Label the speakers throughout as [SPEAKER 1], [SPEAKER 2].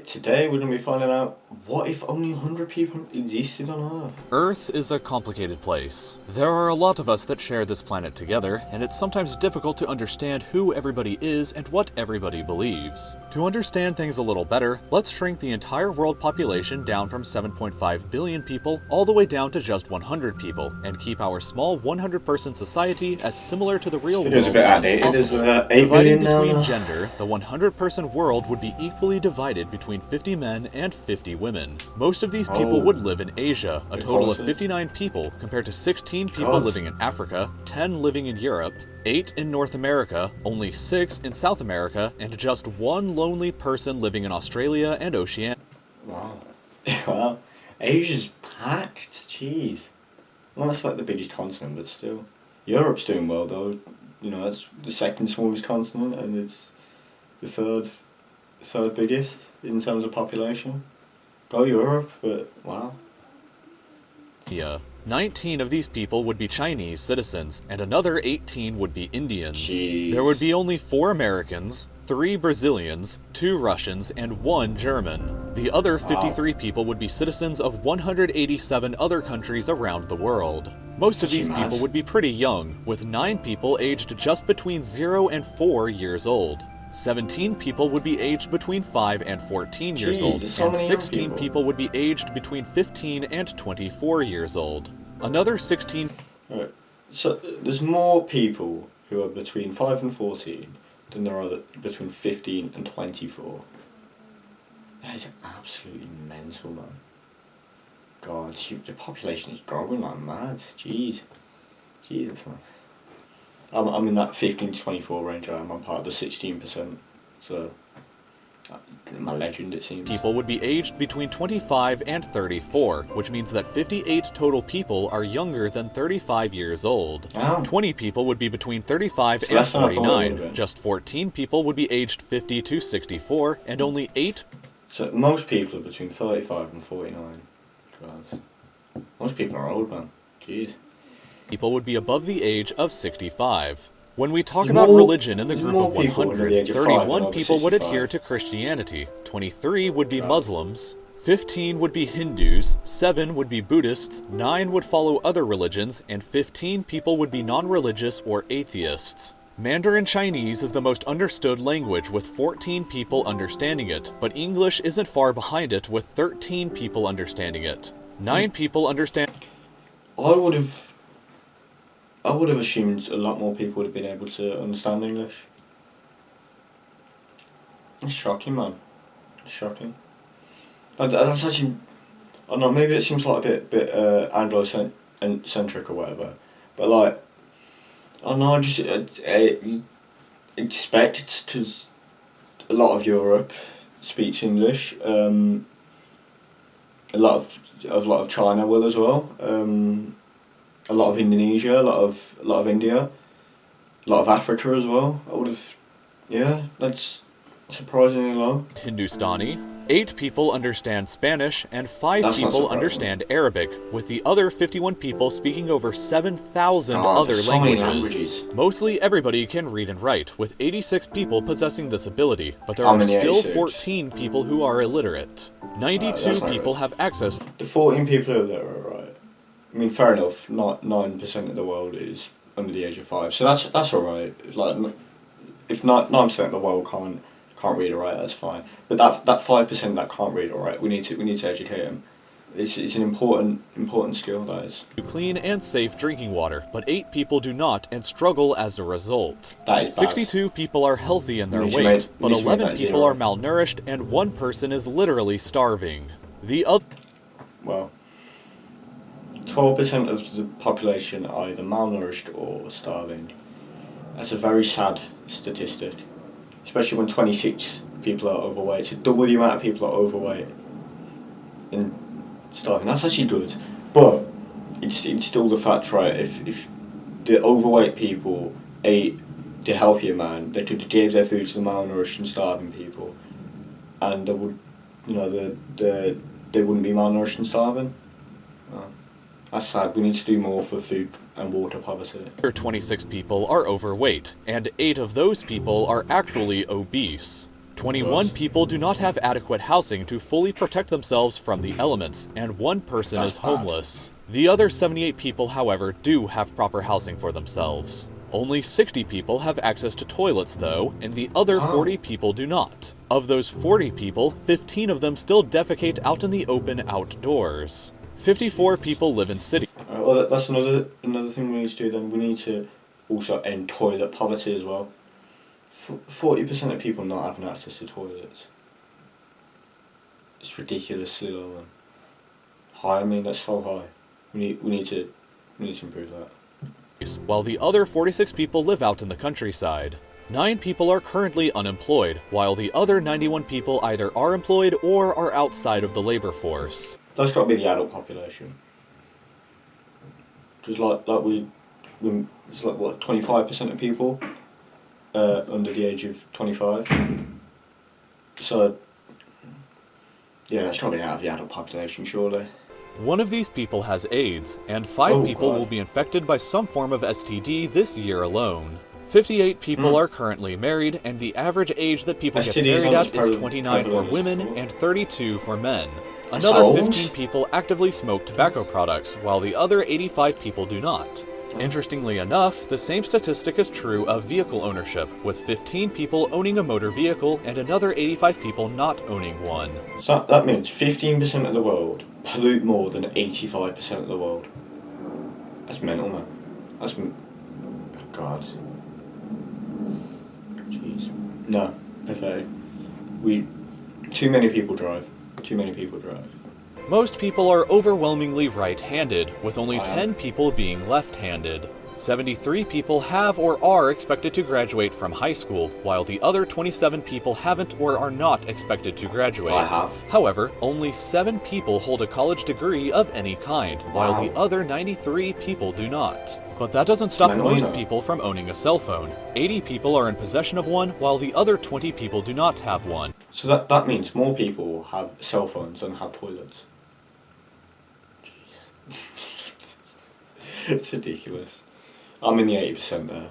[SPEAKER 1] Today we're going to be finding out what if only 100 people existed on Earth?
[SPEAKER 2] Earth is a complicated place. There are a lot of us that share this planet together, and it's sometimes difficult to understand who everybody is and what everybody believes. To understand things a little better, let's shrink the entire world population down from 7.5 billion people all the way down to just 100 people, and keep our small 100-person society as similar to the real world as possible. Dividing between gender, the 100-person world would be equally divided between 50 men and 50 women. Most of these people would live in Asia, a total of 59 people compared to 16 people living in Africa, 10 living in Europe, 8 in North America, only 6 in South America, and just 1 lonely person living in Australia and Oceania.
[SPEAKER 1] Wow. Wow. Asia's packed, jeez. Well, that's like the biggest continent, but still. Europe's doing well though. You know, that's the second smallest continent and it's the third biggest in terms of population. Go Europe, but wow.
[SPEAKER 2] Yeah. 19 of these people would be Chinese citizens, and another 18 would be Indians.
[SPEAKER 1] Jeez.
[SPEAKER 2] There would be only 4 Americans, 3 Brazilians, 2 Russians, and 1 German. The other 53 people would be citizens of 187 other countries around the world. Most of these people would be pretty young, with 9 people aged just between 0 and 4 years old. 17 people would be aged between 5 and 14 years old, and 16 people would be aged between 15 and 24 years old. Another 16...
[SPEAKER 1] Right. So there's more people who are between 5 and 14 than there are between 15 and 24. That is absolutely mental, man. God, the population is growing like mad. Jeez. Jesus, man. I'm in that 15 to 24 range. I'm part of the 16%. So, I'm a legend, it seems.
[SPEAKER 2] People would be aged between 25 and 34, which means that 58 total people are younger than 35 years old.
[SPEAKER 1] Oh.
[SPEAKER 2] 20 people would be between 35 and 49. Just 14 people would be aged 50 to 64, and only 8...
[SPEAKER 1] So, most people are between 35 and 49. God. Most people are old, man. Jeez.
[SPEAKER 2] People would be above the age of 65. When we talk about religion in the group of 100, 31 people would adhere to Christianity, 23 would be Muslims, 15 would be Hindus, 7 would be Buddhists, 9 would follow other religions, and 15 people would be non-religious or atheists. Mandarin Chinese is the most understood language with 14 people understanding it, but English isn't far behind it with 13 people understanding it. 9 people understand...
[SPEAKER 1] I would have assumed a lot more people would have been able to understand English. It's shocking, man. It's shocking. That's actually... I don't know, maybe it seems like a bit Anglo-centric or whatever. But like... I don't know, I expect, because a lot of Europe speaks English. A lot of China will as well. A lot of Indonesia, a lot of India, a lot of Africa as well. I would have, yeah, that's surprisingly low.
[SPEAKER 2] Hindustani, 8 people understand Spanish, and 5 people understand Arabic, with the other 51 people speaking over 7,000 other languages. Mostly everybody can read and write, with 86 people possessing this ability, but there are still 14 people who are illiterate. 92 people have access.
[SPEAKER 1] The 14 people who are there are right. I mean, fair enough. Not 9% of the world is under the age of 5, so that's alright. Like, if 9% of the world can't read or write, that's fine. But that 5% that can't read or write, we need to educate them. It's an important skill, that is.
[SPEAKER 2] Clean and safe drinking water, but 8 people do not and struggle as a result.
[SPEAKER 1] That is bad.
[SPEAKER 2] 62 people are healthy in their weight, but 11 people are malnourished and 1 person is literally starving. The other...
[SPEAKER 1] Well, 12% of the population are either malnourished or starving. That's a very sad statistic, especially when 26 people are overweight. So double the amount of people are overweight and starving. That's actually good, but it's still the fact, right? If the overweight people ate the healthier man, they could give their food to the malnourished and starving people, and they would, you know, they wouldn't be malnourished and starving. That's sad. We need to do more for food and water poverty.
[SPEAKER 2] 26 people are overweight, and 8 of those people are actually obese. 21
[SPEAKER 1] Right.
[SPEAKER 2] people do not have adequate housing to fully protect themselves from the elements, and 1 person
[SPEAKER 1] That's
[SPEAKER 2] is
[SPEAKER 1] bad.
[SPEAKER 2] homeless. The other 78 people, however, do have proper housing for themselves. Only 60 people have access to toilets, though, and the other
[SPEAKER 1] Wow.
[SPEAKER 2] 40 people do not. Of those 40 people, 15 of them still defecate out in the open outdoors. 54 people live in cities.
[SPEAKER 1] Alright, well, that's another thing we need to do then. We need to also end toilet poverty as well. 40% of people not having access to toilets. It's ridiculously low, man. High, I mean, that's so high. We need to improve that.
[SPEAKER 2] While the other 46 people live out in the countryside. 9 people are currently unemployed, while the other 91 people either are employed or are outside of the labor force.
[SPEAKER 1] That's got to be the adult population. Just it's like what, 25% of people under the age of 25. So yeah, that's got to be out of the adult population, surely.
[SPEAKER 2] One of these people has AIDS, and 5
[SPEAKER 1] Oh,
[SPEAKER 2] people
[SPEAKER 1] God.
[SPEAKER 2] will be infected by some form of STD this year alone. 58 people are currently married, and the average age that people get
[SPEAKER 1] STDs
[SPEAKER 2] married
[SPEAKER 1] aren't
[SPEAKER 2] at is
[SPEAKER 1] as
[SPEAKER 2] 29 for
[SPEAKER 1] prevalent as
[SPEAKER 2] women
[SPEAKER 1] before.
[SPEAKER 2] and 32 for men.
[SPEAKER 1] That's
[SPEAKER 2] Another
[SPEAKER 1] old.
[SPEAKER 2] 15 people actively smoke tobacco products, while the other 85 people do not. Interestingly enough, the same statistic is true of vehicle ownership, with 15 people owning a motor vehicle and another 85 people not owning one.
[SPEAKER 1] So that means 15% of the world pollute more than 85% of the world. That's mental, man. God. Jeez. No, pathetic. Too many people drive. Too many people drive.
[SPEAKER 2] Most people are overwhelmingly right-handed, with only
[SPEAKER 1] Wow.
[SPEAKER 2] 10 people being left-handed. 73 people have or are expected to graduate from high school, while the other 27 people haven't or are not expected to graduate.
[SPEAKER 1] I have.
[SPEAKER 2] However, only 7 people hold a college degree of any kind, while
[SPEAKER 1] Wow.
[SPEAKER 2] the other 93 people do not. But that doesn't stop
[SPEAKER 1] Mental,
[SPEAKER 2] most
[SPEAKER 1] no.
[SPEAKER 2] people from owning a cell phone. 80 people are in possession of one, while the other 20 people do not have one.
[SPEAKER 1] So that means more people have cell phones than have toilets. Jeez. It's ridiculous. I'm in the 80% there.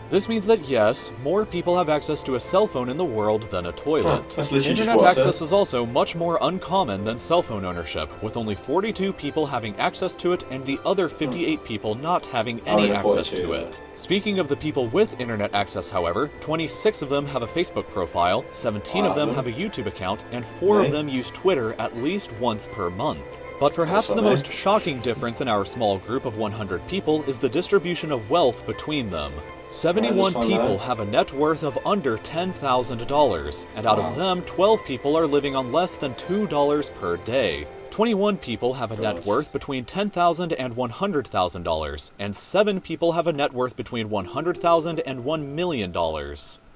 [SPEAKER 2] This means that yes, more people have access to a cell phone in the world than a toilet.
[SPEAKER 1] That's literally just
[SPEAKER 2] Internet
[SPEAKER 1] what I
[SPEAKER 2] access
[SPEAKER 1] said.
[SPEAKER 2] is also much more uncommon than cell phone ownership, with only 42 people having access to it and the other 58 people not having any
[SPEAKER 1] Only
[SPEAKER 2] access
[SPEAKER 1] 42,
[SPEAKER 2] to
[SPEAKER 1] yeah.
[SPEAKER 2] it. Speaking of the people with internet access, however, 26 of them have a Facebook profile, 17 of them
[SPEAKER 1] Wow.
[SPEAKER 2] have a YouTube account, and 4
[SPEAKER 1] Really?
[SPEAKER 2] of them use Twitter at least once per month. But perhaps
[SPEAKER 1] That's
[SPEAKER 2] the
[SPEAKER 1] not
[SPEAKER 2] most
[SPEAKER 1] bad.
[SPEAKER 2] shocking difference in our small group of 100 people is the distribution of wealth between them. 71
[SPEAKER 1] find
[SPEAKER 2] people
[SPEAKER 1] out.
[SPEAKER 2] have a net worth of under $10,000, and out
[SPEAKER 1] Wow.
[SPEAKER 2] of them, 12 people are living on less than $2 per day. 21 people have a net
[SPEAKER 1] God.
[SPEAKER 2] worth between $10,000 and $100,000, and 7 people have a net worth between $100,000 and $1 million.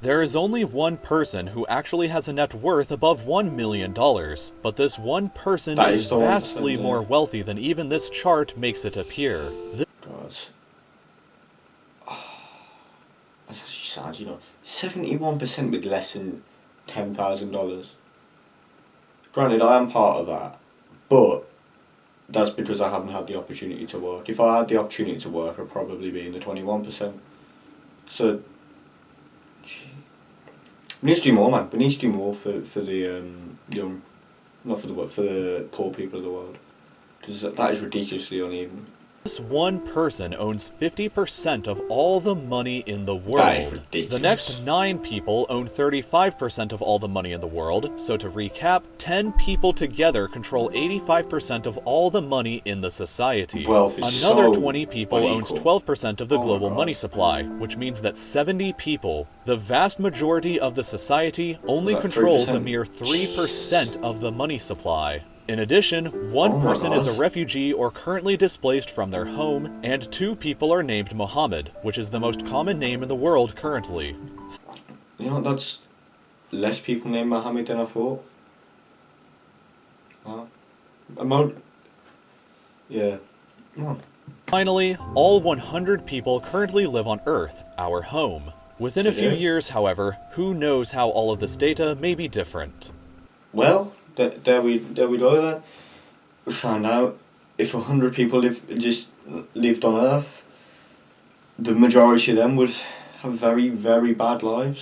[SPEAKER 2] There is only one person who actually has a net worth above $1 million, but this one person
[SPEAKER 1] That
[SPEAKER 2] is
[SPEAKER 1] is the 1%,
[SPEAKER 2] vastly
[SPEAKER 1] yeah.
[SPEAKER 2] more wealthy than even this chart makes it appear.
[SPEAKER 1] God. That's actually sad, you know. 71% with less than $10,000. Granted, I am part of that, but that's because I haven't had the opportunity to work. If I had the opportunity to work, I'd probably be in the 21%. So, gee. We need to do more, man. We need to do more for the young, not for the world, for the poor people of the world. Because that is ridiculously uneven.
[SPEAKER 2] This one person owns 50% of all the money in the world.
[SPEAKER 1] That is ridiculous.
[SPEAKER 2] The next 9 people own 35% of all the money in the world. So to recap, 10 people together control 85% of all the money in the society.
[SPEAKER 1] Wealth is
[SPEAKER 2] Another
[SPEAKER 1] so
[SPEAKER 2] 20 people owns
[SPEAKER 1] unequal.
[SPEAKER 2] 12% of the
[SPEAKER 1] Oh my
[SPEAKER 2] global
[SPEAKER 1] God.
[SPEAKER 2] money supply, which means that 70 people, the vast majority of the society, only
[SPEAKER 1] About
[SPEAKER 2] controls a
[SPEAKER 1] 3%.
[SPEAKER 2] mere 3% of the money supply. In addition, one
[SPEAKER 1] Oh my
[SPEAKER 2] person is a
[SPEAKER 1] God.
[SPEAKER 2] refugee or currently displaced from their home, and 2 people are named Mohammed, which is the most common name in the world currently.
[SPEAKER 1] You know, that's less people named Mohammed than I thought. Wow. Yeah. Oh.
[SPEAKER 2] Finally, all 100 people currently live on Earth, our home. Within a few
[SPEAKER 1] Yeah.
[SPEAKER 2] years, however, who knows how all of this data may be different.
[SPEAKER 1] Well, there we go then. We found out if 100 people lived on Earth, the majority of them would have very, very bad lives.